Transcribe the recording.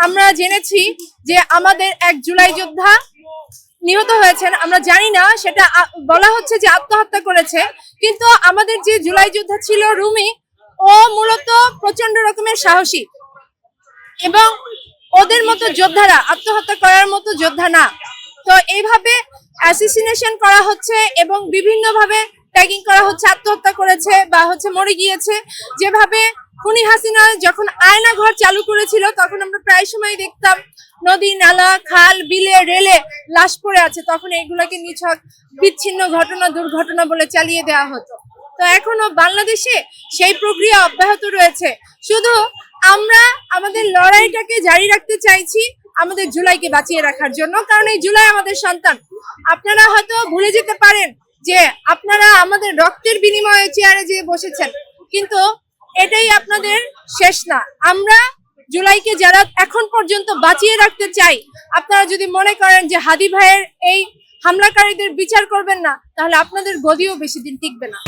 আমরা জেনেছি যে আমাদের এক জুলাই যোদ্ধা নিহত হয়েছেন। আমরা জানি না, সেটা বলা হচ্ছে যে আত্মহত্যা করেছে, কিন্তু আমাদের যে জুলাই যোদ্ধা ছিল রুমি, ও মূলত প্রচন্ড রকমের সাহসী এবং ওদের মতো যোদ্ধারা আত্মহত্যা করার মতো যোদ্ধা না। তো এইভাবে অ্যাসিসিনেশন করা হচ্ছে এবং বিভিন্ন ভাবে ট্যাগিং করা হচ্ছে, আত্মহত্যা করেছে বা মরে গিয়েছে। যেভাবে খুনি হাসিনা যখন আয়না ঘর চালু করেছিল, তখন আমরা প্রায় সময় দেখতাম নদী, নালা, খাল, বিলে, রেলে লাশ পড়ে আছে, তখন এগুলোকে নিছক বিচ্ছিন্ন ঘটনা, দুর্ঘটনা বলে চালিয়ে দেওয়া হতো। তো এখনো বাংলাদেশে সেই প্রক্রিয়া অব্যাহত রয়েছে। শুধু আমরা আমাদের লড়াইটাকে জারি রাখতে চাইছি আমাদের জুলাইকে বাঁচিয়ে রাখার জন্য, কারণ এই জুলাই আমাদের সন্তান। আপনারা হয়তো ভুলে যেতে পারেন যে আপনারা আমাদের রক্তের বিনিময়ে চেয়ারে যেয়ে বসেছেন, কিন্তু এটাই আপনাদের শেষ না। আমরা জুলাইকে যারা এখন পর্যন্ত বাঁচিয়ে রাখতে চাই, আপনারা যদি মনে করেন যে হাদি ভাইয়ের এই হামলাকারীদের বিচার করবেন না, তাহলে আপনাদের গদিও বেশি দিন টিকবে না।